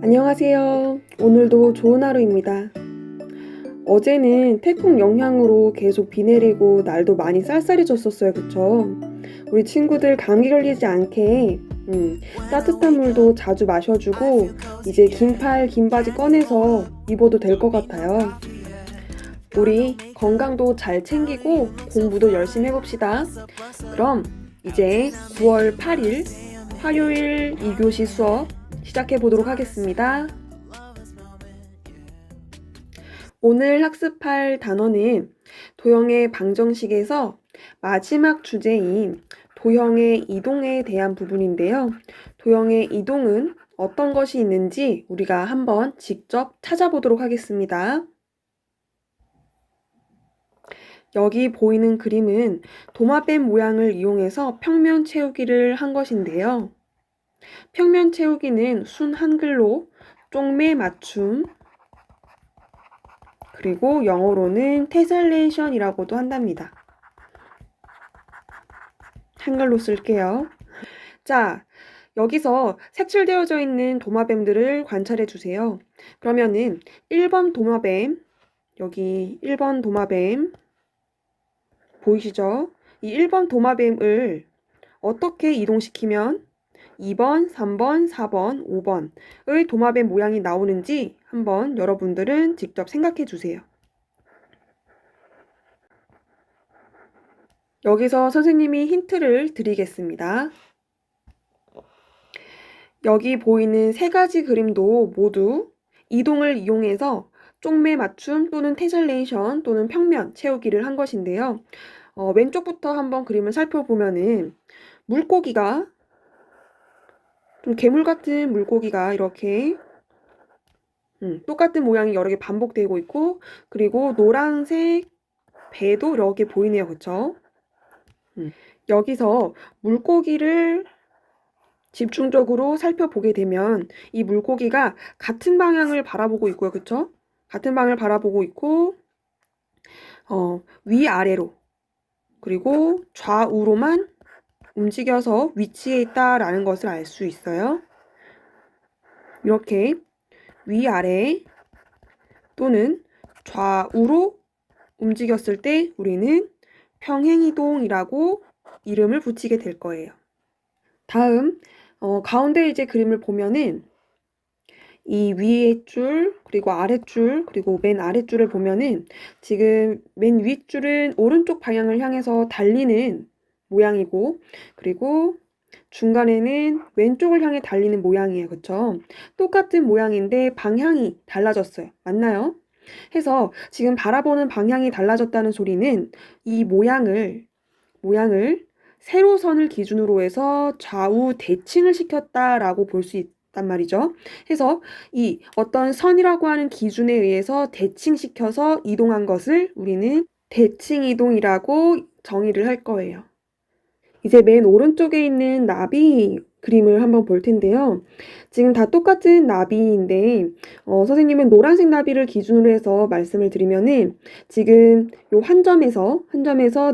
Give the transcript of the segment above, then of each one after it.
안녕하세요. 오늘도 좋은 하루입니다. 어제는 태풍 영향으로 계속 비 내리고 날도 많이 쌀쌀해졌었어요. 그쵸? 우리 친구들 감기 걸리지 않게 따뜻한 물도 자주 마셔주고 이제 긴 팔, 긴 바지 꺼내서 입어도 될 것 같아요. 우리 건강도 잘 챙기고 공부도 열심히 해봅시다. 그럼 이제 9월 8일 화요일 2교시 수업 시작해 보도록 하겠습니다. 오늘 학습할 단어는 도형의 방정식에서 마지막 주제인 도형의 이동에 대한 부분인데요. 도형의 이동은 어떤 것이 있는지 우리가 한번 직접 찾아보도록 하겠습니다. 여기 보이는 그림은 도마뱀 모양을 이용해서 평면 채우기를 한 것인데요. 평면 채우기는 순 한글로 쪽매 맞춤, 그리고 영어로는 테살레이션이라고도 한답니다. 한글로 쓸게요. 자, 여기서 색칠되어져 있는 도마뱀들을 관찰해 주세요. 그러면은 1번 도마뱀, 여기 1번 도마뱀 보이시죠? 이 1번 도마뱀을 어떻게 이동시키면 2번, 3번, 4번, 5번의 도마뱀 모양이 나오는지 한번 여러분들은 직접 생각해 주세요. 여기서 선생님이 힌트를 드리겠습니다. 여기 보이는 세 가지 그림도 모두 이동을 이용해서 쪽매 맞춤 또는 테살레이션 또는 평면 채우기를 한 것인데요. 왼쪽부터 한번 그림을 살펴보면은 물고기가 좀 괴물 같은 물고기가 이렇게 똑같은 모양이 여러 개 반복되고 있고, 그리고 노란색 배도 이렇게 보이네요. 그쵸? 여기서 물고기를 집중적으로 살펴보게 되면 이 물고기가 같은 방향을 바라보고 있고요. 그쵸? 같은 방향을 바라보고 있고 위아래로 그리고 좌우로만 움직여서 위치해 있다라는 것을 알 수 있어요. 이렇게 위아래 또는 좌우로 움직였을 때 우리는 평행이동이라고 이름을 붙이게 될 거예요. 다음 가운데 이제 그림을 보면은 이 위에 줄 그리고 아랫줄 그리고 맨 아랫줄을 보면은 지금 맨 윗줄은 오른쪽 방향을 향해서 달리는 모양이고, 그리고 중간에는 왼쪽을 향해 달리는 모양이에요. 그쵸? 똑같은 모양인데 방향이 달라졌어요. 맞나요? 해서 지금 바라보는 방향이 달라졌다는 소리는 이 모양을 세로선을 기준으로 해서 좌우 대칭을 시켰다라고 볼 수 있단 말이죠. 해서 이 어떤 선이라고 하는 기준에 의해서 대칭시켜서 이동한 것을 우리는 대칭이동이라고 정의를 할 거예요. 이제 맨 오른쪽에 있는 나비 그림을 한번 볼 텐데요. 지금 다 똑같은 나비인데 선생님은 노란색 나비를 기준으로 해서 말씀을 드리면은 지금 요 한 점에서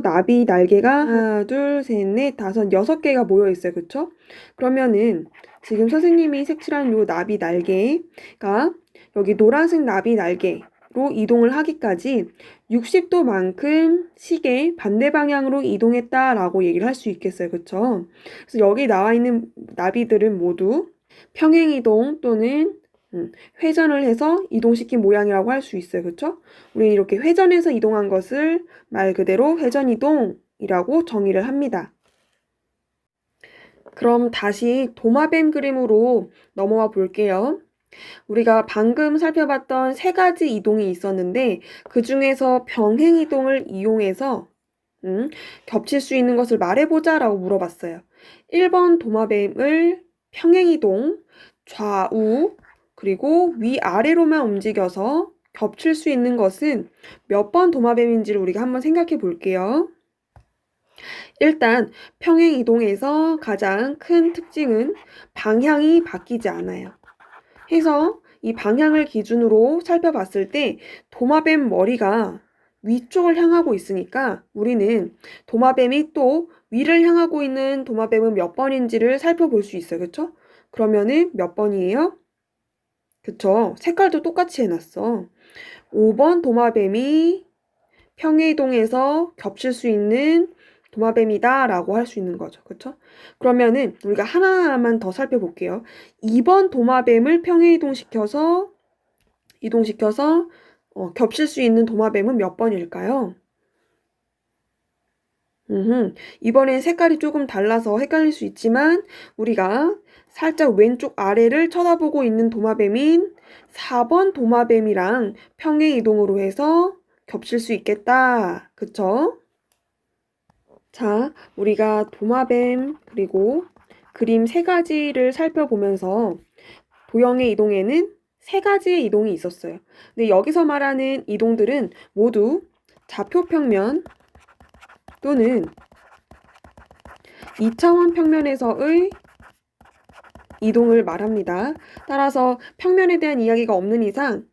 나비 날개가 하나, 둘, 셋, 넷, 다섯, 6개가 모여 있어요. 그쵸? 그러면은 지금 선생님이 색칠한 요 나비 날개가 여기 노란색 나비 날개 로 이동을 하기까지 60도만큼 시계 반대 방향으로 이동했다라고 얘기를 할 수 있겠어요. 그쵸? 그래서 여기 나와 있는 나비들은 모두 평행이동 또는 회전을 해서 이동시킨 모양이라고 할 수 있어요. 그쵸? 우리는 이렇게 회전해서 이동한 것을 말 그대로 회전이동이라고 정의를 합니다. 그럼 다시 도마뱀 그림으로 넘어와 볼게요. 우리가 방금 살펴봤던 세 가지 이동이 있었는데 그 중에서 병행이동을 이용해서 겹칠 수 있는 것을 말해보자 라고 물어봤어요. 1번 도마뱀을 평행이동, 좌우, 그리고 위아래로만 움직여서 겹칠 수 있는 것은 몇 번 도마뱀인지를 우리가 한번 생각해 볼게요. 일단 평행이동에서 가장 큰 특징은 방향이 바뀌지 않아요. 해서 이 방향을 기준으로 살펴봤을 때 도마뱀 머리가 위쪽을 향하고 있으니까 우리는 도마뱀이 또 위를 향하고 있는 도마뱀은 몇 번인지를 살펴볼 수 있어요. 그렇죠? 그러면은 몇 번이에요? 그쵸? 색깔도 똑같이 해놨어. 5번 도마뱀이 평행이동에서 겹칠 수 있는 도마뱀이다 라고 할 수 있는 거죠. 그쵸? 그러면은 우리가 하나만 더 살펴볼게요. 2번 도마뱀을 평행이동시켜서 겹칠 수 있는 도마뱀은 몇 번일까요? 이번엔 색깔이 조금 달라서 헷갈릴 수 있지만 우리가 살짝 왼쪽 아래를 쳐다보고 있는 도마뱀인 4번 도마뱀이랑 평행이동으로 해서 겹칠 수 있겠다. 그쵸? 자, 우리가 도마뱀 그리고 그림 세 가지를 살펴보면서 도형의 이동에는 세 가지의 이동이 있었어요. 근데 여기서 말하는 이동들은 모두 좌표평면 또는 2차원 평면에서의 이동을 말합니다. 따라서 평면에 대한 이야기가 없는 이상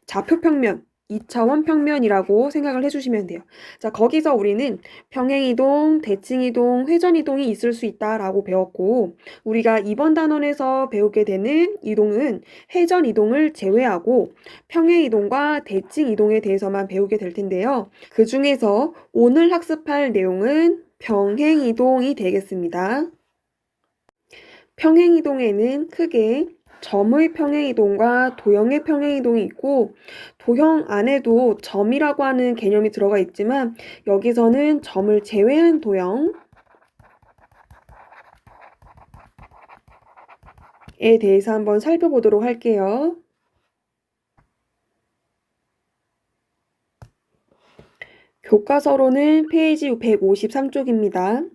좌표평면, 2차원 평면이라고 생각을 해주시면 돼요. 자, 거기서 우리는 평행이동, 대칭이동, 회전이동이 있을 수 있다라고 배웠고 우리가 이번 단원에서 배우게 되는 이동은 회전이동을 제외하고 평행이동과 대칭이동에 대해서만 배우게 될 텐데요. 그 중에서 오늘 학습할 내용은 평행이동이 되겠습니다. 평행이동에는 크게 점의 평행이동과 도형의 평행이동이 있고 도형 안에도 점이라고 하는 개념이 들어가 있지만 여기서는 점을 제외한 도형에 대해서 한번 살펴보도록 할게요. 교과서로는 페이지 153쪽입니다.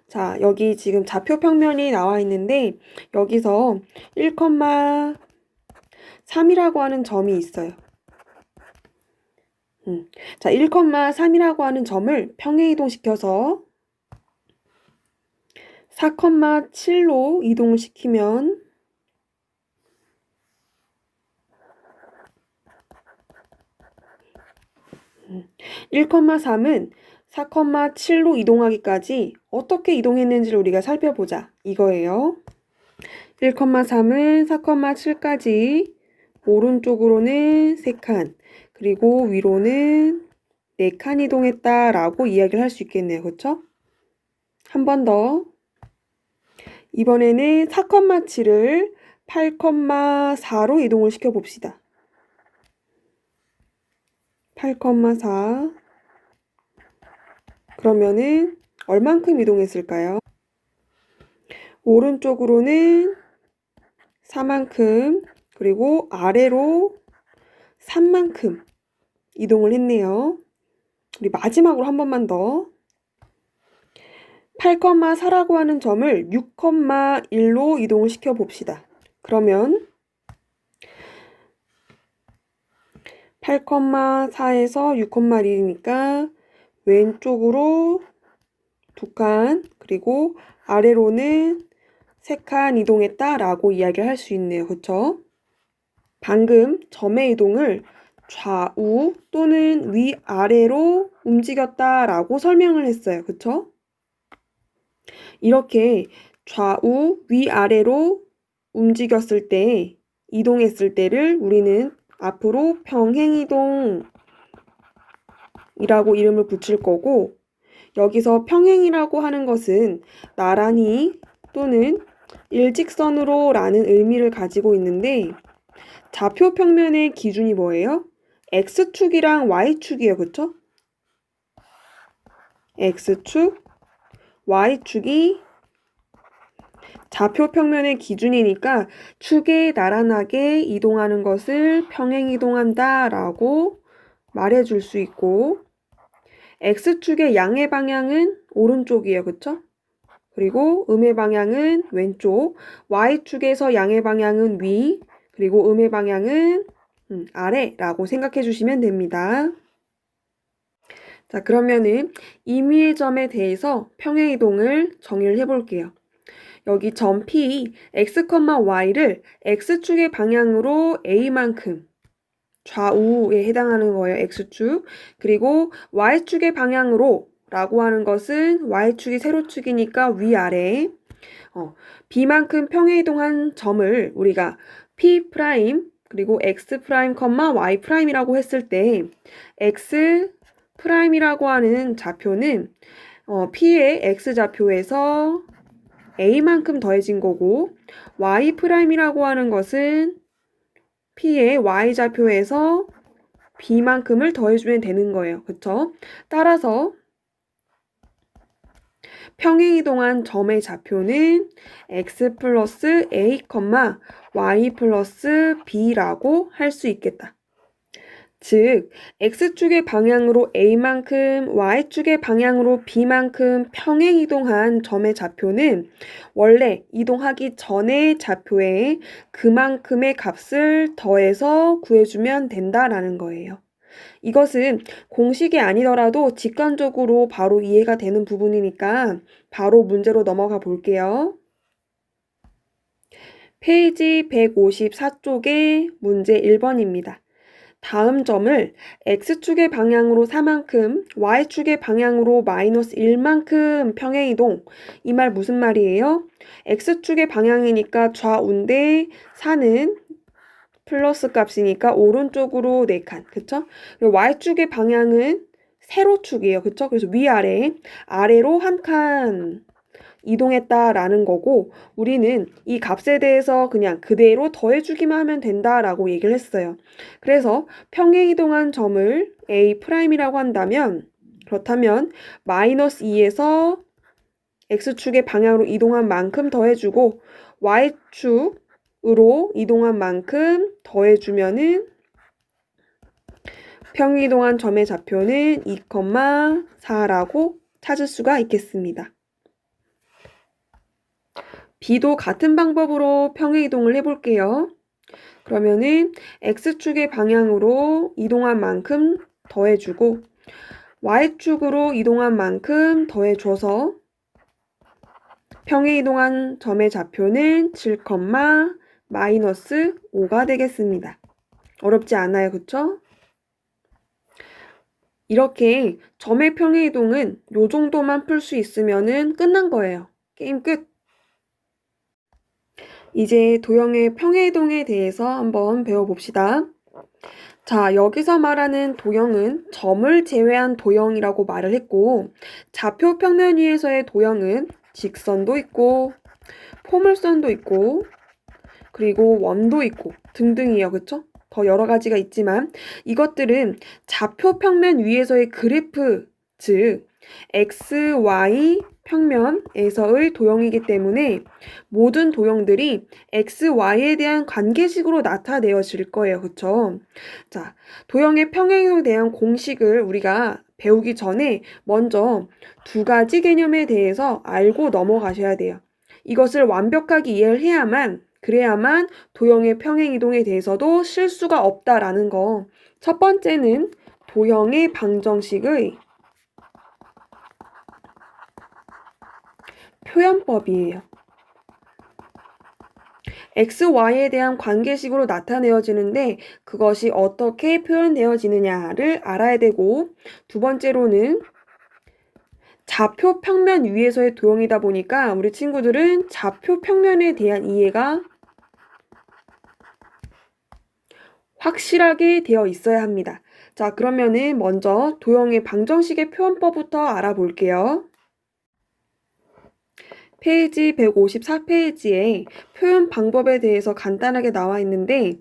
자, 여기 지금 좌표평면이 나와 있는데 여기서 1,3이라고 하는 점이 있어요. 자, 1,3이라고 하는 점을 평행이동시켜서 4,7로 이동을 시키면 1,3은 4,7로 이동하기까지 어떻게 이동했는지를 우리가 살펴보자. 이거예요. 1,3은 4,7까지 오른쪽으로는 3칸, 그리고 위로는 4칸 이동했다라고 이야기를 할 수 있겠네요. 그쵸? 한 번 더. 이번에는 4,7을 8,4로 이동을 시켜봅시다. 8,4 그러면은 얼만큼 이동했을까요? 오른쪽으로는 4만큼 그리고 아래로 3만큼 이동을 했네요. 우리 마지막으로 한 번만 더 8,4라고 하는 점을 6,1로 이동을 시켜 봅시다. 그러면 8,4에서 6,1이니까 왼쪽으로 2칸 그리고 아래로는 3칸 이동했다라고 이야기를 할 수 있네요. 그쵸? 방금 점의 이동을 좌우 또는 위아래로 움직였다라고 설명을 했어요. 그쵸? 이렇게 좌우 위아래로 움직였을 때, 이동했을 때를 우리는 앞으로 평행이동이라고 이름을 붙일 거고 여기서 평행이라고 하는 것은 나란히 또는 일직선으로 라는 의미를 가지고 있는데 좌표 평면의 기준이 뭐예요? X축이랑 Y축이에요. 그쵸? X축, Y축이 좌표 평면의 기준이니까 축에 나란하게 이동하는 것을 평행이동한다 라고 말해줄 수 있고 X축의 양의 방향은 오른쪽이에요. 그쵸? 그리고 음의 방향은 왼쪽, Y축에서 양의 방향은 위, 그리고 음의 방향은 아래라고 생각해 주시면 됩니다. 자, 그러면은 임의의 점에 대해서 평행이동을 정의를 해볼게요. 여기 점 P, X, Y를 X축의 방향으로 A만큼 좌우에 해당하는 거예요. X축. 그리고 Y축의 방향으로 라고 하는 것은 Y축이 세로축이니까 위아래 B만큼 평행이동한 점을 우리가 P' 그리고 x 프라임, y 프라임이라고 했을 때 x 프라임이라고 하는 좌표는 P의 x좌표에서 a만큼 더해진 거고 y 프라임이라고 하는 것은 P의 y좌표에서 b만큼을 더해주면 되는 거예요. 그쵸? 따라서 평행이동한 점의 좌표는 x 플러스 a, y 플러스 b라고 할 수 있겠다. 즉, x축의 방향으로 a만큼, y축의 방향으로 b만큼 평행이동한 점의 좌표는 원래 이동하기 전의 좌표에 그만큼의 값을 더해서 구해주면 된다라는 거예요. 이것은 공식이 아니더라도 직관적으로 바로 이해가 되는 부분이니까 바로 문제로 넘어가 볼게요. 페이지 154쪽의 문제 1번입니다. 다음 점을 x축의 방향으로 4만큼, y축의 방향으로 마이너스 1만큼 평행이동. 이 말 무슨 말이에요? x축의 방향이니까 좌우인데 4는 플러스 값이니까 오른쪽으로 4칸, 그쵸? 그리고 y축의 방향은 세로축이에요, 그쵸? 그래서 위아래, 아래로 1칸 이동했다라는 거고 우리는 이 값에 대해서 그냥 그대로 더해주기만 하면 된다라고 얘기를 했어요. 그래서 평행이동한 점을 A'이라고 한다면 그렇다면 마이너스 2에서 X축의 방향으로 이동한 만큼 더해주고 Y축으로 이동한 만큼 더해주면은 평행이동한 점의 좌표는 2,4라고 찾을 수가 있겠습니다. B도 같은 방법으로 평행이동을 해볼게요. 그러면은 X축의 방향으로 이동한 만큼 더해주고 Y축으로 이동한 만큼 더해줘서 평행이동한 점의 좌표는 7, 마이너스 5가 되겠습니다. 어렵지 않아요, 그쵸? 이렇게 점의 평행이동은 요 정도만 풀 수 있으면은 끝난 거예요. 게임 끝! 이제 도형의 평행이동에 대해서 한번 배워봅시다. 자, 여기서 말하는 도형은 점을 제외한 도형이라고 말을 했고 좌표 평면 위에서의 도형은 직선도 있고 포물선도 있고 그리고 원도 있고 등등이에요. 그쵸? 더 여러 가지가 있지만 이것들은 좌표 평면 위에서의 그래프, 즉 x, y 평면에서의 도형이기 때문에 모든 도형들이 x, y에 대한 관계식으로 나타내어질 거예요. 그쵸? 자, 도형의 평행에 대한 공식을 우리가 배우기 전에 먼저 두 가지 개념에 대해서 알고 넘어가셔야 돼요. 이것을 완벽하게 이해를 해야만 그래야만 도형의 평행이동에 대해서도 실수가 없다라는 거. 첫 번째는 도형의 방정식의 표현법이에요. x, y에 대한 관계식으로 나타내어지는데 그것이 어떻게 표현되어지느냐를 알아야 되고 두 번째로는 좌표 평면 위에서의 도형이다 보니까 우리 친구들은 좌표 평면에 대한 이해가 확실하게 되어 있어야 합니다. 자, 그러면은 먼저 도형의 방정식의 표현법부터 알아볼게요. 페이지 154페이지에 표현 방법에 대해서 간단하게 나와 있는데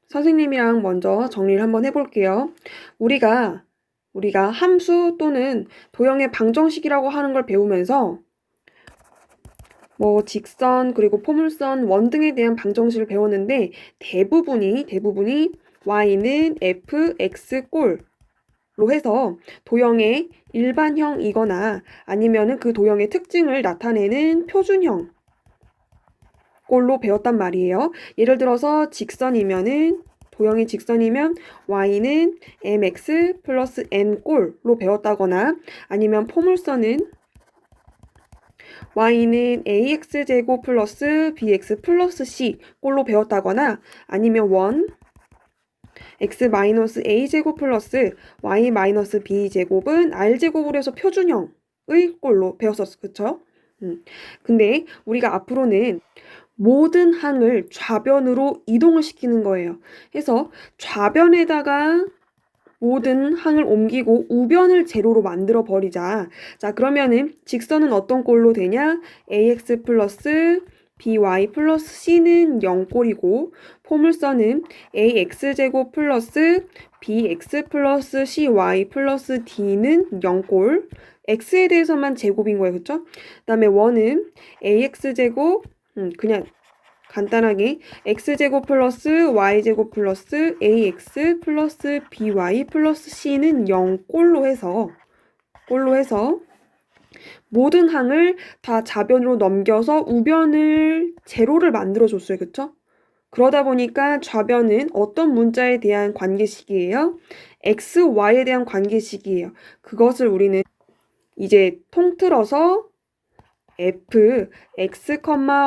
선생님이랑 먼저 정리를 한번 해볼게요. 우리가 함수 또는 도형의 방정식이라고 하는 걸 배우면서 뭐 직선 그리고 포물선 원 등에 대한 방정식을 배웠는데 대부분이 y는 f, x 꼴로 해서 도형의 일반형이거나 아니면은 그 도형의 특징을 나타내는 표준형 꼴로 배웠단 말이에요. 예를 들어서 직선이면은 도형이 직선이면 y는 mx 플러스 n 꼴로 배웠다거나 아니면 포물선은 y는 ax제곱 플러스 bx 플러스 c 꼴로 배웠다거나 아니면 원 x 마이너스 a제곱 플러스 y 마이너스 b제곱은 r제곱으로 해서 표준형의 꼴로 배웠었어. 그쵸? 근데 우리가 앞으로는 모든 항을 좌변으로 이동을 시키는 거예요. 그래서 좌변에다가 모든 항을 옮기고 우변을 제로로 만들어 버리자. 자, 그러면은 직선은 어떤 꼴로 되냐? ax 플러스 by 플러스 c는 0꼴이고 포물선은 ax제곱 플러스 bx 플러스 cy 플러스 d는 0꼴. x에 대해서만 제곱인 거예요. 그쵸? 그 다음에 원은 ax제곱 그냥 간단하게 x제곱 플러스 y제곱 플러스 ax 플러스 by 플러스 c는 0꼴로 해서 모든 항을 다 좌변으로 넘겨서 우변을 제로를 만들어줬어요. 그쵸? 그러다 보니까 좌변은 어떤 문자에 대한 관계식이에요? x, y에 대한 관계식이에요. 그것을 우리는 이제 통틀어서 f, x,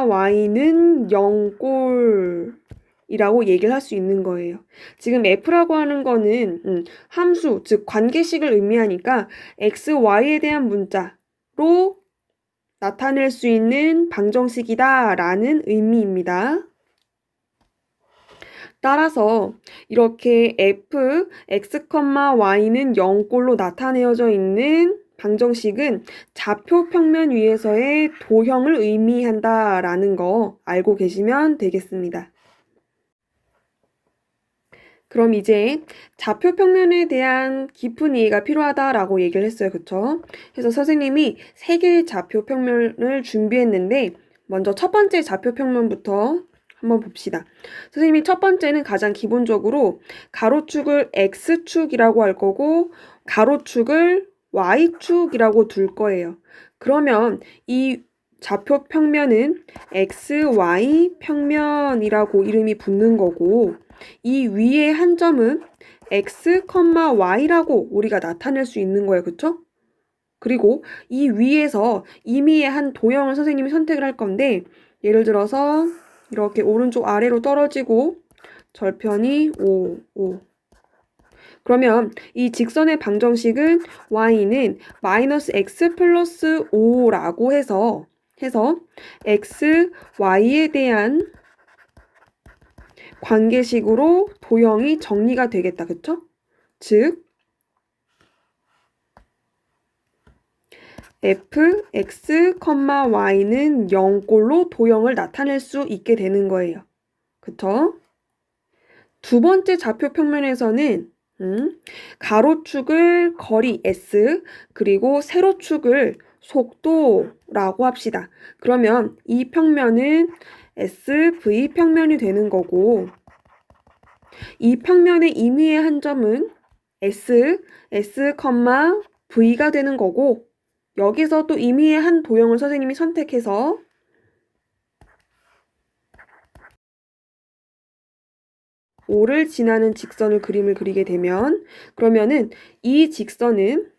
y는 0꼴이라고 얘기를 할 수 있는 거예요. 지금 f라고 하는 거는 함수, 즉 관계식을 의미하니까 x, y에 대한 문자로 나타낼 수 있는 방정식이다 라는 의미입니다. 따라서 이렇게 f, x, y는 0꼴로 나타내어져 있는 방정식은 좌표 평면 위에서의 도형을 의미한다라는 거 알고 계시면 되겠습니다. 그럼 이제 좌표 평면에 대한 깊은 이해가 필요하다라고 얘기를 했어요. 그쵸? 그래서 선생님이 3개의 좌표 평면을 준비했는데 먼저 첫 번째 좌표 평면부터 한번 봅시다. 선생님이 첫 번째는 가장 기본적으로 가로축을 x축이라고 할 거고 가로축을 y축이라고 둘 거예요. 그러면 이 좌표 평면은 xy 평면이라고 이름이 붙는 거고 이 위에 한 점은 x, y라고 우리가 나타낼 수 있는 거예요. 그쵸? 그리고 이 위에서 임의의 한 도형을 선생님이 선택을 할 건데 예를 들어서 이렇게 오른쪽 아래로 떨어지고 절편이 5, 5. 그러면 이 직선의 방정식은 y는 마이너스 x 플러스 5라고 해서 x, y에 대한 관계식으로 도형이 정리가 되겠다. 그쵸? 즉 f, x, y는 0꼴로 도형을 나타낼 수 있게 되는 거예요. 그쵸? 두 번째 좌표 평면에서는 가로축을 거리 s 그리고 세로축을 속도라고 합시다. 그러면 이 평면은 SV 평면이 되는 거고 이 평면의 임의의 한 점은 S, V가 되는 거고 여기서 또 임의의 한 도형을 선생님이 선택해서 O를 지나는 직선을 그림을 그리게 되면 그러면은 이 직선은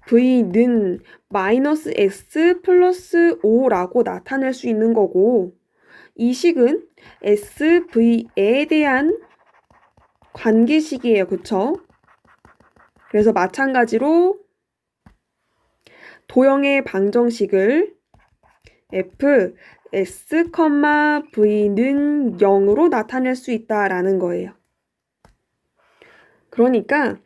V는 마이너스 S 플러스 5라고 나타낼 수 있는 거고 이 식은 SV에 대한 관계식이에요. 그쵸? 그래서 마찬가지로 도형의 방정식을 f, s, v는 0으로 나타낼 수 있다라는 거예요. 그러니까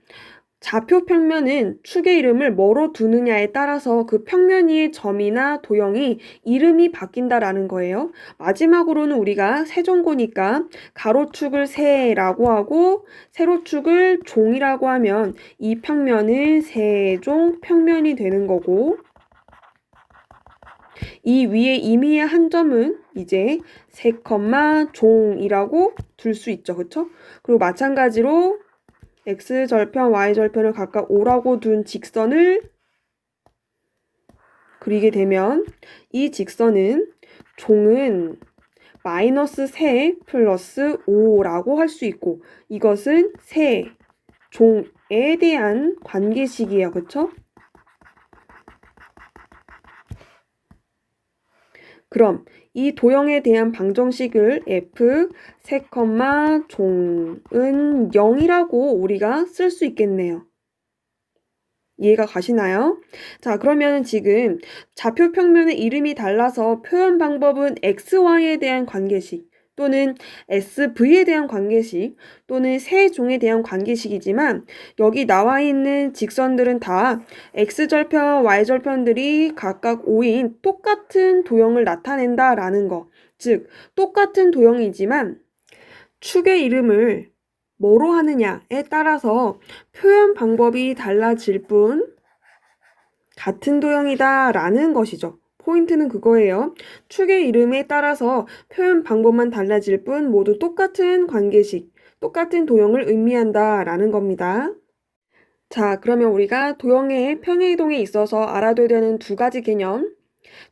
좌표 평면은 축의 이름을 뭐로 두느냐에 따라서 그 평면 위의 점이나 도형이 이름이 바뀐다라는 거예요. 마지막으로는 우리가 세종고니까 가로축을 세라고 하고 세로축을 종이라고 하면 이 평면은 세종 평면이 되는 거고 이 위에 임의의 한 점은 이제 세 종이라고 둘 수 있죠. 그쵸? 그리고 마찬가지로 x절편, y절편을 각각 5라고 둔 직선을 그리게 되면 이 직선은 종은 마이너스 세 플러스 5라고 할 수 있고 이것은 세, 종에 대한 관계식이에요. 그쵸? 그럼 이 도형에 대한 방정식을 f, 세 종은 0이라고 우리가 쓸 수 있겠네요. 이해가 가시나요? 자, 그러면 지금 좌표 평면의 이름이 달라서 표현 방법은 XY에 대한 관계식 또는 SV에 대한 관계식 또는 세종에 대한 관계식이지만 여기 나와 있는 직선들은 다 X절편, Y절편들이 각각 O인 똑같은 도형을 나타낸다라는 거. 즉, 똑같은 도형이지만 축의 이름을 뭐로 하느냐에 따라서 표현 방법이 달라질 뿐 같은 도형이다 라는 것이죠. 포인트는 그거예요. 축의 이름에 따라서 표현 방법만 달라질 뿐 모두 똑같은 관계식, 똑같은 도형을 의미한다 라는 겁니다. 자, 그러면 우리가 도형의 평행이동에 있어서 알아둬야 되는 두 가지 개념,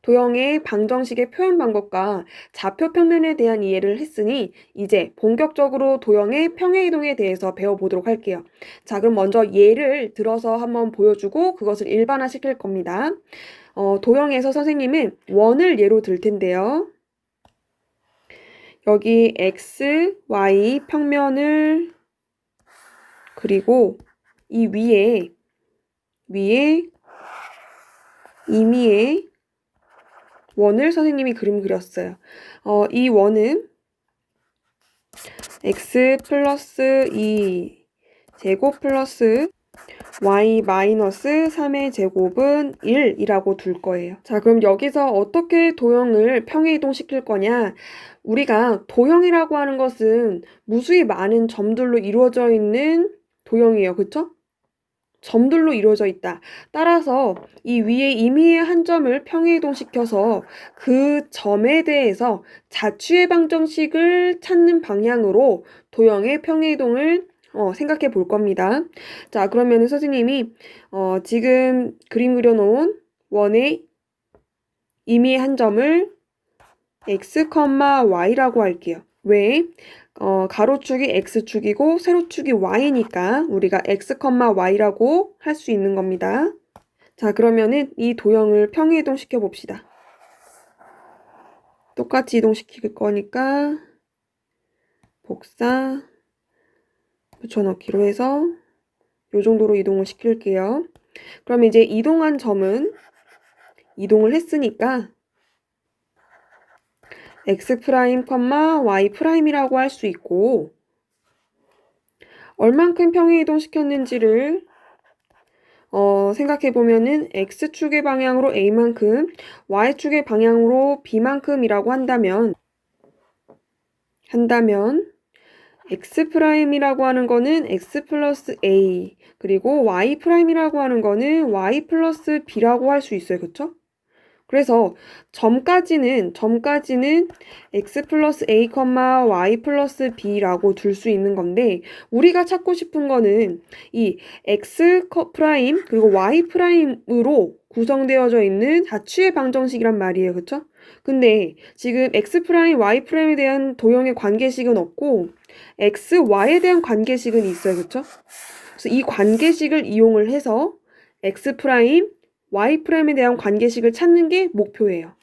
도형의 방정식의 표현 방법과 좌표 평면에 대한 이해를 했으니 이제 본격적으로 도형의 평행이동에 대해서 배워보도록 할게요. 자, 그럼 먼저 예를 들어서 한번 보여주고 그것을 일반화시킬 겁니다. 도형에서 선생님은 원을 예로 들 텐데요. 여기 x, y 평면을 그리고 이 위에 임의의 원을 선생님이 그림 그렸어요. 이 원은 x 플러스 2 제곱 플러스 y 마이너스 3의 제곱은 1이라고 둘 거예요. 자, 그럼 여기서 어떻게 도형을 평행이동시킬 거냐? 우리가 도형이라고 하는 것은 무수히 많은 점들로 이루어져 있는 도형이에요. 그쵸? 점들로 이루어져 있다. 따라서 이 위에 임의의 한 점을 평행이동시켜서 그 점에 대해서 자취의 방정식을 찾는 방향으로 도형의 평행이동을 생각해 볼 겁니다. 자, 그러면 선생님이 지금 그림 그려놓은 원의 임의의 한 점을 x, y라고 할게요. 왜? 가로축이 x축이고 세로축이 y니까 우리가 x, y라고 할 수 있는 겁니다. 자, 그러면은 이 도형을 평행이동 시켜 봅시다. 똑같이 이동시킬 거니까 복사 붙여넣기로 해서 이 정도로 이동을 시킬게요. 그럼 이제 이동한 점은 이동을 했으니까 x 프라임, y 프라임이라고 할 수 있고 얼만큼 평행이동 시켰는지를 생각해 보면은 x축의 방향으로 a만큼, y축의 방향으로 b만큼이라고 한다면 x 프라임이라고 하는 거는 x 플러스 a 그리고 y 프라임이라고 하는 거는 y 플러스 b라고 할 수 있어요. 그쵸? 그래서 점까지는 x 플러스 a, y 플러스 b라고 둘 수 있는 건데 우리가 찾고 싶은 거는 이 x 프라임 그리고 y 프라임으로 구성되어져 있는 자취의 방정식이란 말이에요. 그쵸? 근데 지금 x 프라임, y 프라임에 대한 도형의 관계식은 없고 x, y에 대한 관계식은 있어요. 그쵸? 그래서 이 관계식을 이용을 해서 x 프라임, y 프라임에 대한 관계식을 찾는 게 목표예요.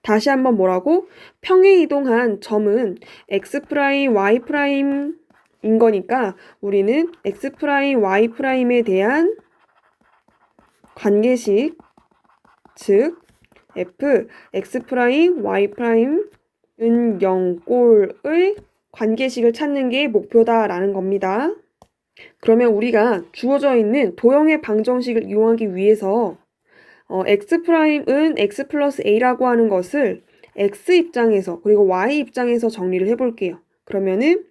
다시 한번 뭐라고? 평행이동한 점은 x 프라임, y 프라임인 거니까 우리는 x 프라임, y 프라임에 대한 관계식, 즉 f x 프라임, y 프라임은 0꼴의 관계식을 찾는 게 목표다라는 겁니다. 그러면 우리가 주어져 있는 도형의 방정식을 이용하기 위해서 x 프라임은 x 플러스 a라고 하는 것을 x 입장에서 그리고 y 입장에서 정리를 해볼게요. 그러면은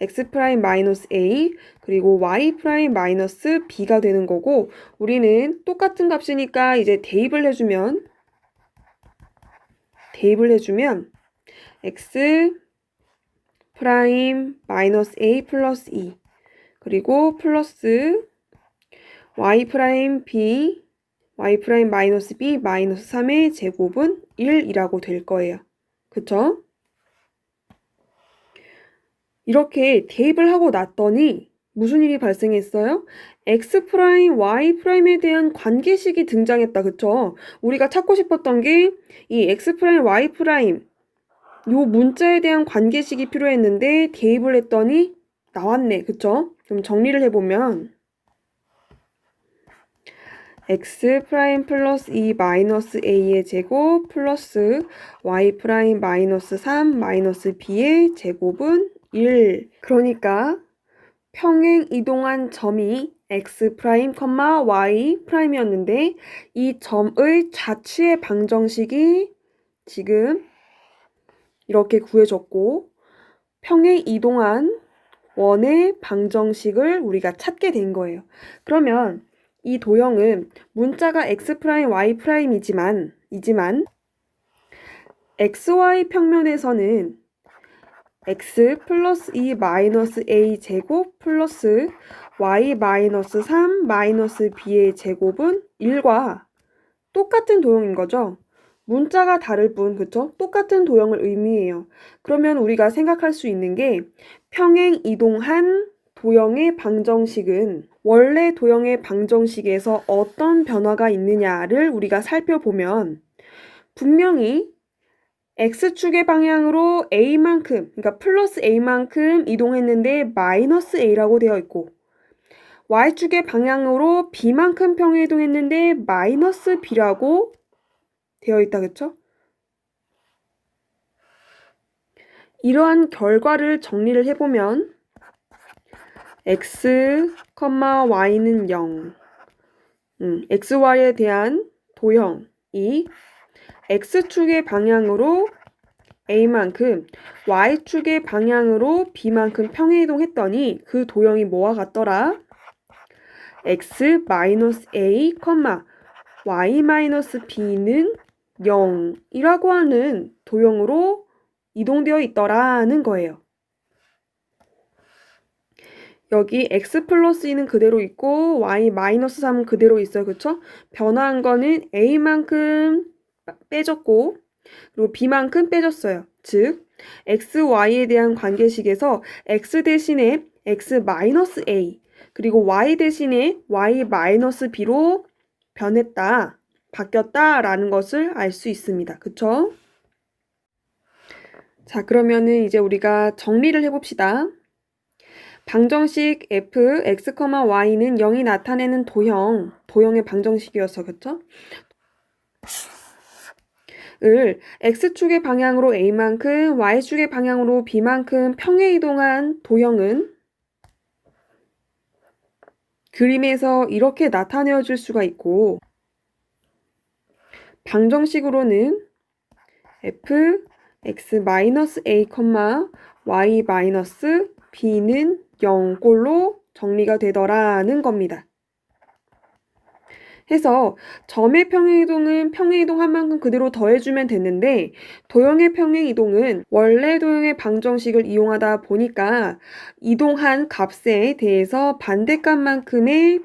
x 프라임 마이너스 a 그리고 y 프라임 마이너스 b가 되는 거고 우리는 똑같은 값이니까 이제 대입을 해주면 x 프라임 마이너스 a 플러스 2 그리고 플러스 y 프라임 b y 프라임 마이너스 b 마이너스 3의 제곱은 1이라고 될 거예요. 그쵸? 이렇게 대입을 하고 났더니 무슨 일이 발생했어요? x 프라임, y 프라임에 대한 관계식이 등장했다. 그쵸? 우리가 찾고 싶었던 게 이 x 프라임, y 프라임 요 문자에 대한 관계식이 필요했는데 대입을 했더니 나왔네. 그쵸? 그럼 정리를 해보면 x 프라임 플러스 2 마이너스 a의 제곱 플러스 y 프라임 마이너스 3 마이너스 b의 제곱은 1. 그러니까 평행 이동한 점이 x 프라임, y 프라임이었는데 이 점의 좌치의 방정식이 지금 이렇게 구해졌고 평행 이동한 원의 방정식을 우리가 찾게 된 거예요. 그러면 이 도형은 문자가 x 프라임, y 프라임이지만 xy 평면에서는 x 플러스 2 마이너스 a 제곱 플러스 y 마이너스 3 마이너스 b의 제곱은 1과 똑같은 도형인 거죠. 문자가 다를 뿐, 그쵸? 똑같은 도형을 의미해요. 그러면 우리가 생각할 수 있는 게 평행 이동한 도형의 방정식은 원래 도형의 방정식에서 어떤 변화가 있느냐를 우리가 살펴보면 분명히 x축의 방향으로 a만큼, 그러니까 플러스 a만큼 이동했는데 마이너스 a라고 되어 있고 y축의 방향으로 b만큼 평행 이동했는데 마이너스 b라고 되어 있다, 그쵸? 이러한 결과를 정리를 해보면 x, y는 0, xy에 대한 도형이 x축의 방향으로 a만큼 y축의 방향으로 b만큼 평행 이동했더니 그 도형이 뭐와 같더라? x-a, y-b는 0이라고 하는 도형으로 이동되어 있더라는 거예요. 여기 x 플러스 2는 그대로 있고 y 마이너스 3은 그대로 있어요. 그쵸? 변화한 거는 a만큼 빼졌고 그리고 b만큼 빼졌어요. 즉 x, y에 대한 관계식에서 x 대신에 x 마이너스 a 그리고 y 대신에 y 마이너스 b로 변했다, 바뀌었다라는 것을 알 수 있습니다. 그쵸? 자, 그러면은 이제 우리가 정리를 해봅시다. 방정식 f, x, y는 0이 나타내는 도형의 방정식이었어. 그쵸? 을 x축의 방향으로 a만큼, y축의 방향으로 b만큼 평행 이동한 도형은 그림에서 이렇게 나타내어 줄 수가 있고 방정식으로는 f, x-a, y-b는 0꼴로 정리가 되더라는 겁니다. 해서 점의 평행이동은 평행이동한 만큼 그대로 더해주면 됐는데 도형의 평행이동은 원래 도형의 방정식을 이용하다 보니까 이동한 값에 대해서 반대값만큼의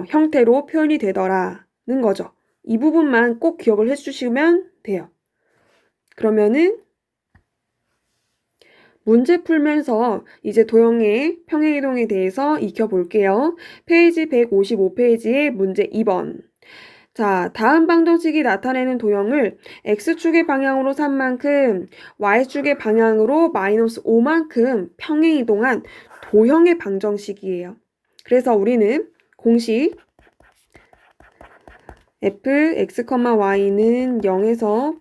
형태로 표현이 되더라는 거죠. 이 부분만 꼭 기억을 해주시면 돼요. 그러면은 문제 풀면서 이제 도형의 평행이동에 대해서 익혀볼게요. 페이지 155페이지의 문제 2번. 자, 다음 방정식이 나타내는 도형을 x축의 방향으로 3만큼, y축의 방향으로 마이너스 5만큼 평행이동한 도형의 방정식이에요. 그래서 우리는 공식 f, x, y는 0에서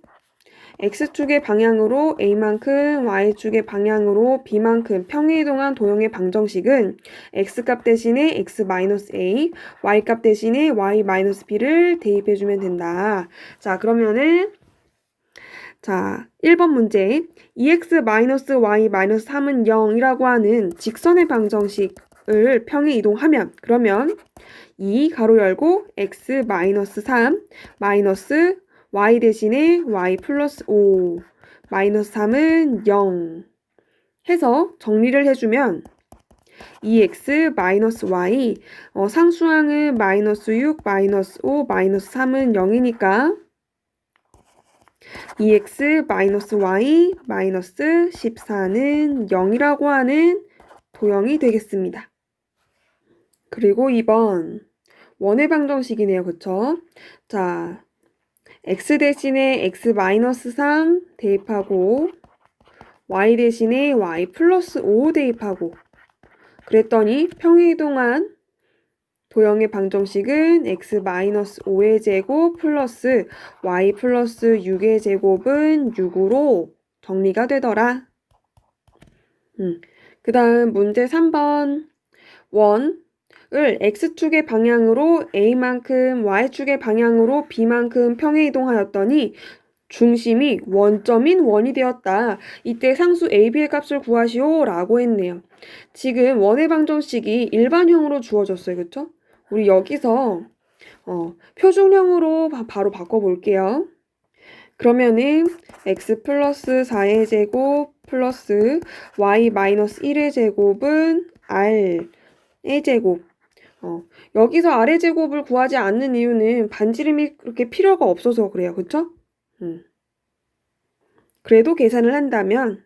x축의 방향으로 a만큼, y축의 방향으로 b만큼 평행이동한 도형의 방정식은 x값 대신에 x-a, y값 대신에 y-b를 대입해주면 된다. 자, 그러면은 자, 1번 문제 2x-y-3은 0이라고 하는 직선의 방정식을 평행 이동하면 그러면 2 가로 열고 x-3 마이너스 y 대신에 y 플러스 5 마이너스 3은 0 해서 정리를 해주면 2x 마이너스 y 상수항은 마이너스 6 마이너스 5 마이너스 3은 0이니까 2x 마이너스 y 마이너스 14는 0이라고 하는 도형이 되겠습니다. 그리고 2번 원의 방정식이네요. 그쵸? 자, x 대신에 x 마이너스 3 대입하고 y 대신에 y 플러스 5 대입하고 그랬더니 평행이동한 도형의 방정식은 x-5의 제곱 플러스 y 플러스 6의 제곱은 6으로 정리가 되더라. 그 다음 문제 3번. 원을 x축의 방향으로 a만큼 y축의 방향으로 b만큼 평행이동하였더니 중심이 원점인 원이 되었다. 이때 상수 AB의 값을 구하시오 라고 했네요. 지금 원의 방정식이 일반형으로 주어졌어요. 그쵸? 우리 여기서 표준형으로 바로 바꿔볼게요. 그러면은 x 플러스 4의 제곱 플러스 y 마이너스 1의 제곱은 r의 제곱. 여기서 r의 제곱을 구하지 않는 이유는 반지름이 그렇게 필요가 없어서 그래요. 그쵸? 그래도 계산을 한다면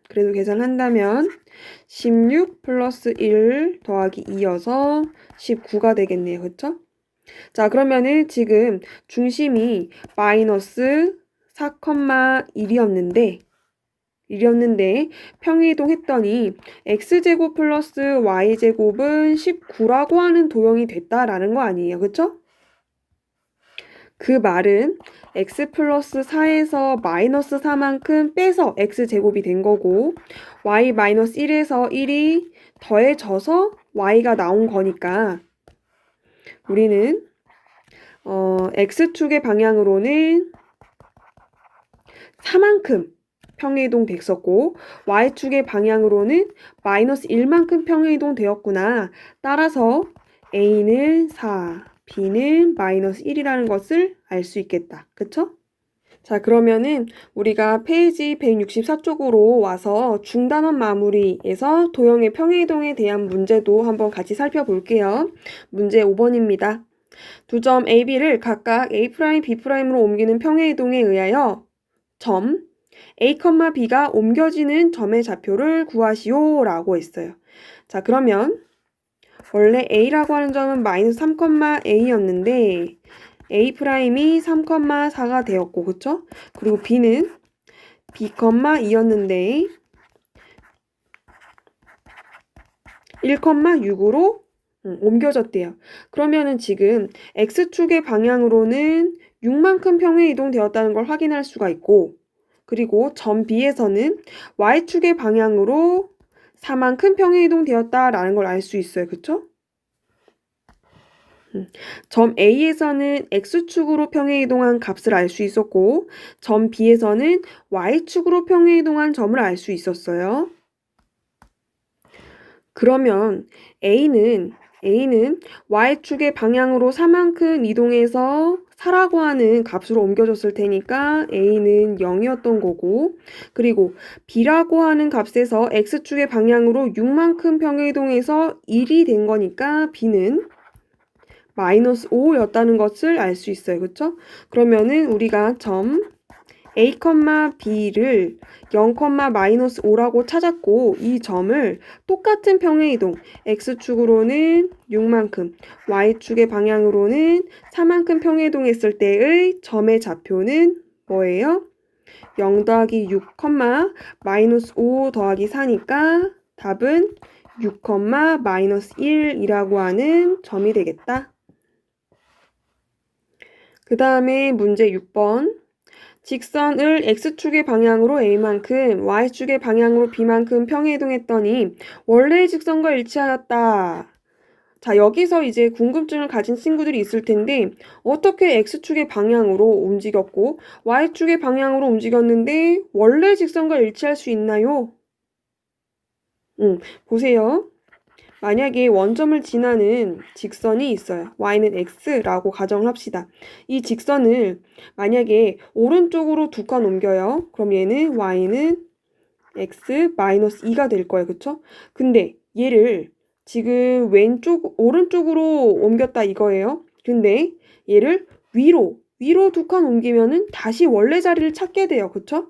16 플러스 1 더하기 2여서 19가 되겠네요. 그쵸? 자, 그러면은 지금 중심이 마이너스 4,1이었는데 평행이동했더니 x제곱 플러스 y제곱은 19라고 하는 도형이 됐다라는 거 아니에요. 그쵸? 그 말은 x 플러스 4에서 마이너스 4만큼 빼서 x제곱이 된 거고 y 마이너스 1에서 1이 더해져서 y가 나온 거니까 우리는 x축의 방향으로는 4만큼 평행이동 됐었고 y축의 방향으로는 마이너스 1만큼 평행이동 되었구나. 따라서 a는 4, b는 마이너스 1이라는 것을 알 수 있겠다. 그쵸? 자, 그러면은 우리가 페이지 164쪽으로 와서 중단원 마무리에서 도형의 평행이동에 대한 문제도 한번 같이 살펴볼게요. 문제 5번입니다. 두 점 A, B를 각각 A', B'로 옮기는 평행이동에 의하여 점 A, B가 옮겨지는 점의 좌표를 구하시오 라고 했어요. 자, 그러면 원래 A라고 하는 점은 마이너스 3,A였는데 A''이 3,4가 되었고, 그쵸? 그리고 B는 B,2였는데 1,6으로 옮겨졌대요. 그러면은 지금 X축의 방향으로는 6만큼 평행이동되었다는 걸 확인할 수가 있고 그리고 점 B에서는 Y축의 방향으로 4만큼 평행이동되었다라는 걸 알 수 있어요. 그쵸? 점 A에서는 X축으로 평행이동한 값을 알 수 있었고 점 B에서는 Y축으로 평행이동한 점을 알 수 있었어요. 그러면 A는 Y축의 방향으로 4만큼 이동해서 4라고 하는 값으로 옮겨졌을 테니까 A는 0이었던 거고 그리고 B라고 하는 값에서 X축의 방향으로 6만큼 평행이동해서 1이 된 거니까 B는 마이너스 5였다는 것을 알 수 있어요. 그쵸? 그러면은 우리가 점 A, B를 0, 마이너스 5라고 찾았고 이 점을 똑같은 평행이동 X축으로는 6만큼 Y축의 방향으로는 4만큼 평행이동했을 때의 점의 좌표는 뭐예요? 0 더하기 6, 마이너스 5 더하기 4니까 답은 6, 마이너스 1이라고 하는 점이 되겠다. 그 다음에 문제 6번. 직선을 X축의 방향으로 A만큼, Y축의 방향으로 B만큼 평행이동했더니 원래의 직선과 일치하였다. 자, 여기서 이제 궁금증을 가진 친구들이 있을 텐데 어떻게 X축의 방향으로 움직였고 Y축의 방향으로 움직였는데 원래 직선과 일치할 수 있나요? 보세요. 만약에 원점을 지나는 직선이 있어요. y는 x라고 가정을 합시다. 이 직선을 만약에 오른쪽으로 두 칸 옮겨요. 그럼 얘는 y는 x 마이너스 2가 될 거예요. 그쵸? 근데 얘를 지금 오른쪽으로 옮겼다 이거예요. 근데 얘를 위로 두 칸 옮기면은 다시 원래 자리를 찾게 돼요. 그쵸?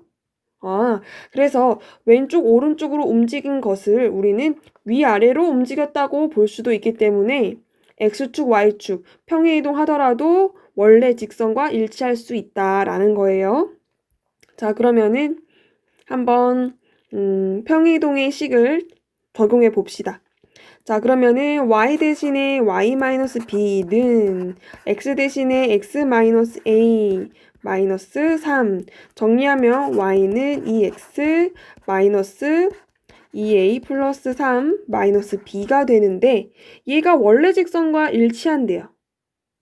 그래서 왼쪽 오른쪽으로 움직인 것을 우리는 위아래로 움직였다고 볼 수도 있기 때문에 X축, Y축 평행이동 하더라도 원래 직선과 일치할 수 있다라는 거예요. 자, 그러면은 한번 평행이동의 식을 적용해 봅시다. 자, 그러면은 y 대신에 y-b는 x 대신에 x-a 마이너스 3 정리하면 y는 2x 마이너스 2a 플러스 3 마이너스 b가 되는데 얘가 원래 직선과 일치한대요.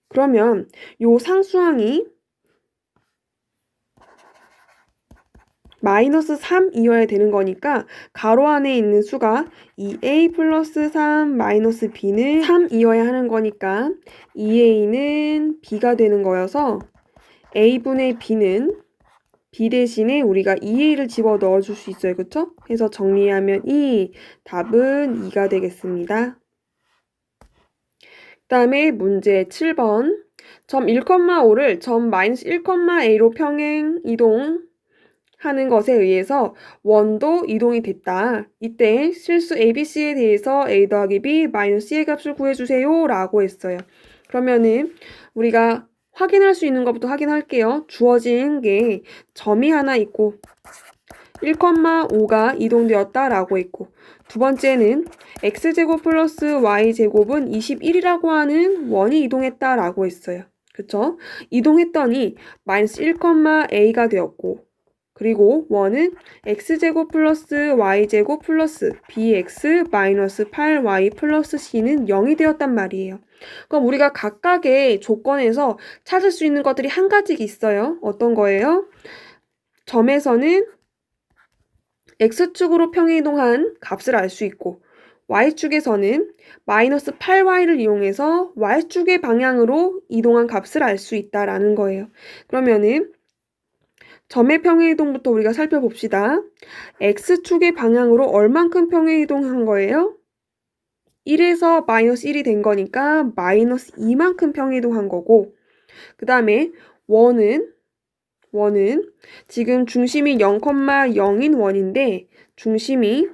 그러면 요 상수항이 마이너스 3이어야 되는 거니까 가로 안에 있는 수가 2a 플러스 3 마이너스 b는 3이어야 하는 거니까 2a는 b가 되는 거여서 a분의 b는 b 대신에 우리가 2a를 집어 넣어줄 수 있어요. 그쵸? 해서 정리하면 답은 2가 되겠습니다. 그 다음에 문제 7번 점 1,5를 점 마이너스 1,a로 평행 이동 하는 것에 의해서 원도 이동이 됐다. 이때 실수 ABC에 대해서 A 더하기 B 마이너스 C의 값을 구해주세요 라고 했어요. 그러면은 우리가 확인할 수 있는 것부터 확인할게요. 주어진 게 점이 하나 있고 1,5가 이동되었다 라고 했고 두 번째는 x제곱 플러스 y제곱은 21이라고 하는 원이 이동했다 라고 했어요. 그쵸? 이동했더니 마이너스 1,a가 되었고 그리고 원은 x제곱 플러스 y제곱 플러스 bx 마이너스 8y 플러스 c는 0이 되었단 말이에요. 그럼 우리가 각각의 조건에서 찾을 수 있는 것들이 한 가지 있어요. 어떤 거예요? 점에서는 x축으로 평행이동한 값을 알 수 있고 y축에서는 마이너스 8y를 이용해서 y축의 방향으로 이동한 값을 알 수 있다라는 거예요. 그러면은 점의 평행이동부터 우리가 살펴봅시다. x축의 방향으로 얼만큼 평행이동한 거예요? 1에서 마이너스 1이 된 거니까 마이너스 2만큼 평행이동한 거고 그 다음에 원은 지금 중심이 0,0인 원인데 중심이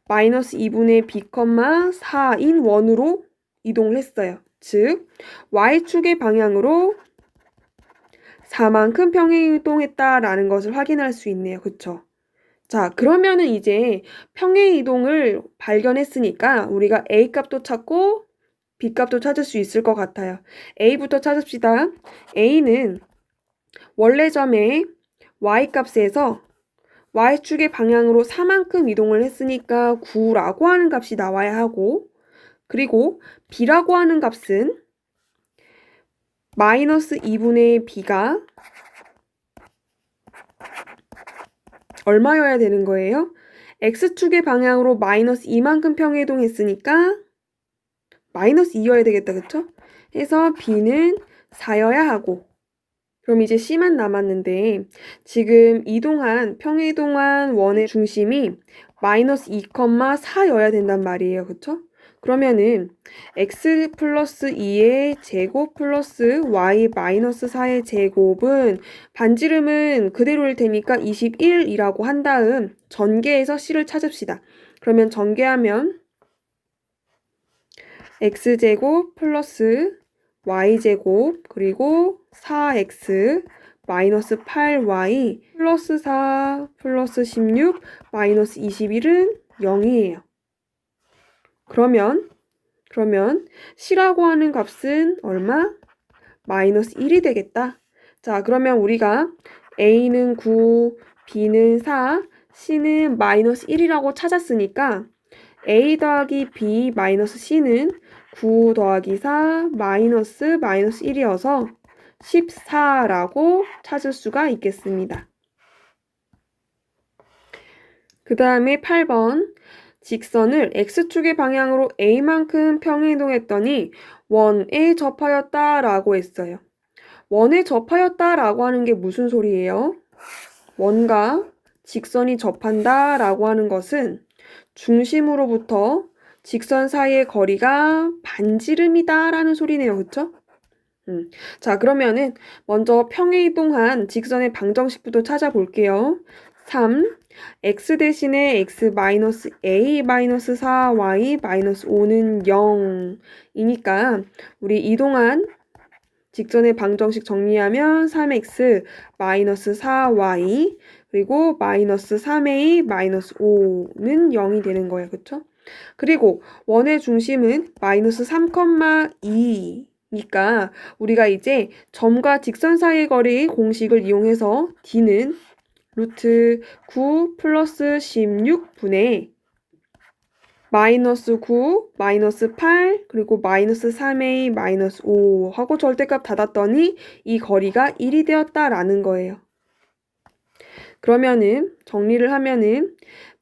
마이너스 2분의 b,4인 원으로 이동을 했어요. 즉 y축의 방향으로 4만큼 평행이동했다라는 것을 확인할 수 있네요. 그쵸? 자, 그러면은 이제 평행이동을 발견했으니까 우리가 A 값도 찾고 B 값도 찾을 수 있을 것 같아요. A부터 찾읍시다. A는 원래 점의 Y 값에서 Y축의 방향으로 4만큼 이동을 했으니까 9라고 하는 값이 나와야 하고 그리고 B라고 하는 값은 마이너스 2분의 B가 얼마여야 되는 거예요? X축의 방향으로 마이너스 2만큼 평행이동했으니까 마이너스 2여야 되겠다. 그쵸? 해서 B는 4여야 하고 그럼 이제 C만 남았는데 지금 평행이동한 원의 중심이 마이너스 2,4여야 된단 말이에요. 그쵸? 그러면은 x 플러스 2의 제곱 플러스 y 마이너스 4의 제곱은 반지름은 그대로일 테니까 21이라고 한 다음 전개해서 c를 찾읍시다. 그러면 전개하면 x제곱 플러스 y제곱 그리고 4x 마이너스 8y 플러스 4 플러스 16 마이너스 21은 0이에요. 그러면 C라고 하는 값은 얼마? 마이너스 1이 되겠다. 자, 그러면 우리가 A는 9, B는 4, C는 마이너스 1이라고 찾았으니까 A 더하기 B 마이너스 C는 9 더하기 4 마이너스 1이어서 14라고 찾을 수가 있겠습니다. 그 다음에 8번 직선을 x축의 방향으로 a만큼 평행이동했더니 원에 접하였다 라고 했어요. 원에 접하였다 라고 하는 게 무슨 소리예요? 원과 직선이 접한다 라고 하는 것은 중심으로부터 직선 사이의 거리가 반지름이다 라는 소리네요. 그쵸? 자, 그러면은 먼저 평행이동한 직선의 방정식부터 찾아볼게요. 3. x 대신에 x 마이너스 a 마이너스 4y 마이너스 5는 0이니까 우리 이동한 직선의 방정식 정리하면 3x 마이너스 4y 그리고 마이너스 3a 마이너스 5는 0이 되는 거예요. 그쵸? 그리고 원의 중심은 마이너스 3,2니까 우리가 이제 점과 직선 사이의 거리 공식을 이용해서 D는 루트 9 플러스 16분의 마이너스 9, 마이너스 8, 그리고 마이너스 3a, 마이너스 5 하고 절대값 닫았더니 이 거리가 1이 되었다라는 거예요. 그러면은 정리를 하면은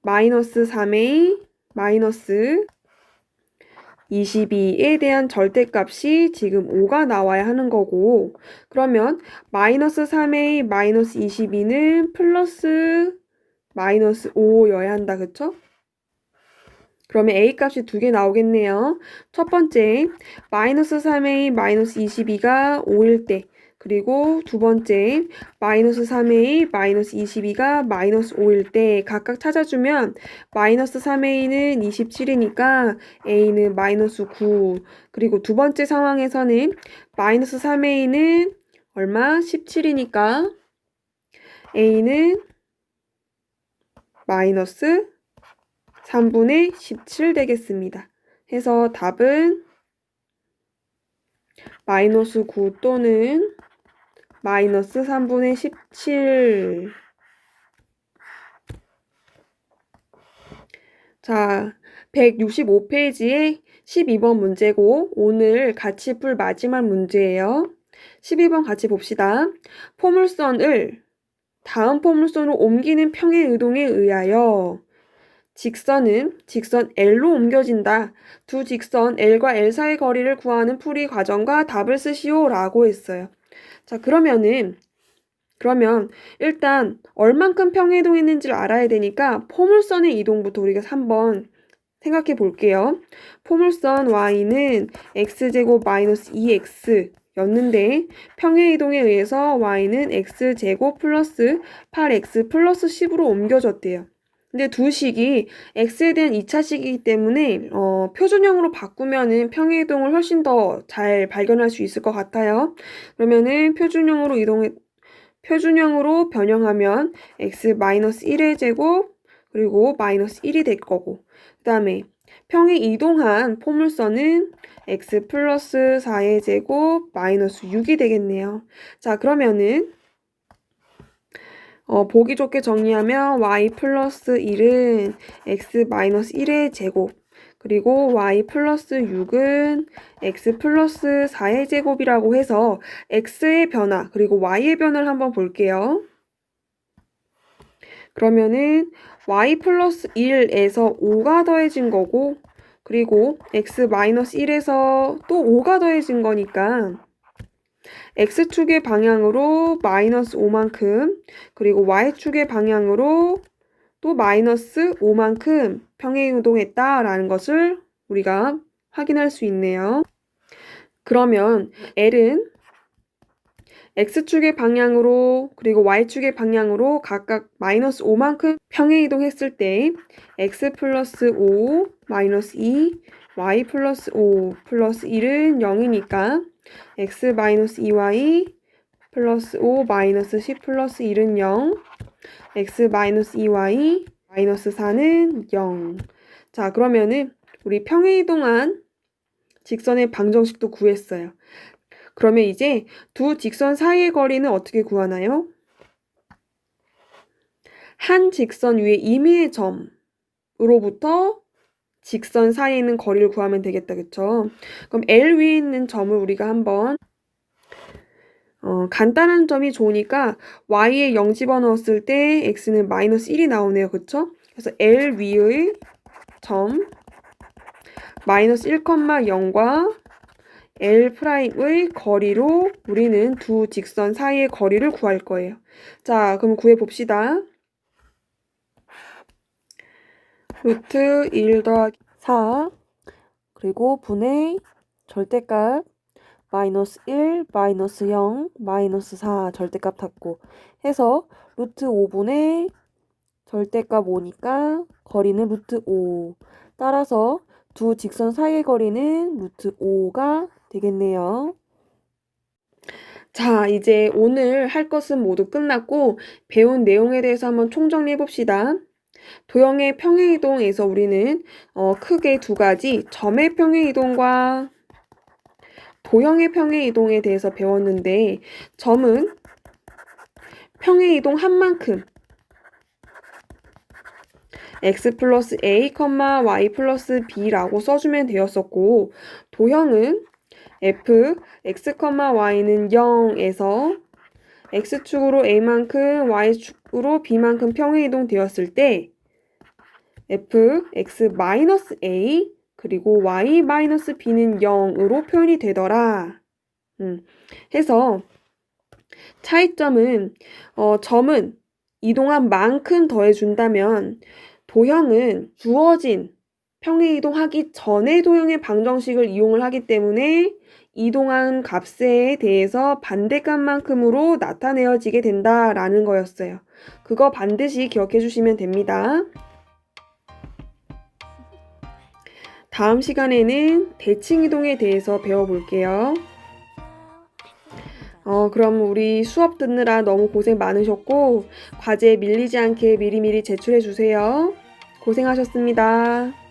마이너스 3a, 마이너스 22에 대한 절대값이 지금 5가 나와야 하는 거고, 그러면 마이너스 3a, 마이너스 22는 플러스 마이너스 5여야 한다, 그쵸? 그러면 a 값이 두 개 나오겠네요. 첫 번째, 마이너스 3a, 마이너스 22가 5일 때, 그리고 두 번째, 마이너스 3a, 마이너스 22가 마이너스 5일 때 각각 찾아주면 마이너스 3a는 27이니까 a는 마이너스 9, 그리고 두 번째 상황에서는 마이너스 3a는 얼마? 17이니까 a는 마이너스 3분의 17 되겠습니다. 해서 답은 마이너스 9 또는 마이너스 3분의 17. 자, 165페이지에 12번 문제고 오늘 같이 풀 마지막 문제예요. 12번 같이 봅시다. 포물선을 다음 포물선으로 옮기는 평행이동에 의하여 직선은 직선 L로 옮겨진다. 두 직선 L과 L 사이 거리를 구하는 풀이 과정과 답을 쓰시오 라고 했어요. 자, 그러면 일단 얼만큼 평행이동했는지를 알아야 되니까 포물선의 이동부터 우리가 한번 생각해 볼게요. 포물선 Y는 X제곱 마이너스 2X 였는데 평행이동에 의해서 Y는 X제곱 플러스 8X 플러스 10으로 옮겨졌대요. 근데 두 식이 x에 대한 2차식이기 때문에 표준형으로 바꾸면은 평행이동을 훨씬 더 잘 발견할 수 있을 것 같아요. 그러면은 표준형으로 변형하면 x-1의 제곱 그리고 마이너스 1이 될 거고, 그 다음에 평행 이동한 포물선은 x 플러스 4의 제곱 마이너스 6이 되겠네요. 자, 그러면은 보기 좋게 정리하면 y 플러스 1은 x 마이너스 1의 제곱, 그리고 y 플러스 6은 x 플러스 4의 제곱이라고 해서 x의 변화 그리고 y의 변화를 한번 볼게요. 그러면은 y 플러스 1에서 5가 더해진 거고, 그리고 x 마이너스 1에서 또 5가 더해진 거니까 x축의 방향으로 마이너스 5만큼, 그리고 y축의 방향으로 또 마이너스 5만큼 평행이동했다라는 것을 우리가 확인할 수 있네요. 그러면 L은 x축의 방향으로 그리고 y축의 방향으로 각각 마이너스 5만큼 평행이동했을 때 x 플러스 5 마이너스 2 y 플러스 5 플러스 1은 0이니까 x 마이너스 2y 플러스 5 마이너스 10 플러스 1은 0, x 마이너스 2y 마이너스 4는 0. 자, 그러면은 우리 평행이동한 직선의 방정식도 구했어요. 그러면 이제 두 직선 사이의 거리는 어떻게 구하나요? 한 직선 위에 임의의 점으로부터 직선 사이에 있는 거리를 구하면 되겠다, 그쵸? 그럼 L 위에 있는 점을 우리가 한번 간단한 점이 좋으니까 y에 0 집어넣었을 때 x는 마이너스 1이 나오네요, 그쵸? 그래서 L 위의 점 마이너스 1,0과 L'의 거리로 우리는 두 직선 사이의 거리를 구할 거예요. 자, 그럼 구해봅시다. 루트 1 더하기 4 그리고 분의 절대값 마이너스 1, 마이너스 0, 마이너스 4 절대값 닫고 해서 루트 5분의 절대값 5니까 거리는 루트 5. 따라서 두 직선 사이의 거리는 루트 5가 되겠네요. 자, 이제 오늘 할 것은 모두 끝났고 배운 내용에 대해서 한번 총정리해 봅시다. 도형의 평행이동에서 우리는 크게 두 가지 점의 평행이동과 도형의 평행이동에 대해서 배웠는데 점은 평행이동 한 만큼 x 플러스 a, y 플러스 b라고 써주면 되었었고 도형은 f, x, y는 0에서 x축으로 a만큼 y축으로 b만큼 평행이동 되었을 때 f, x 마이너스 a 그리고 y 마이너스 b는 0으로 표현이 되더라. 해서 차이점은 점은 이동한 만큼 더해준다면 도형은 주어진 평행이동하기 전에 도형의 방정식을 이용을 하기 때문에 이동한 값에 대해서 반대값만큼으로 나타내어지게 된다라는 거였어요. 그거 반드시 기억해 주시면 됩니다. 다음 시간에는 대칭이동에 대해서 배워볼게요. 그럼 우리 수업 듣느라 너무 고생 많으셨고 과제 밀리지 않게 미리미리 제출해 주세요. 고생하셨습니다.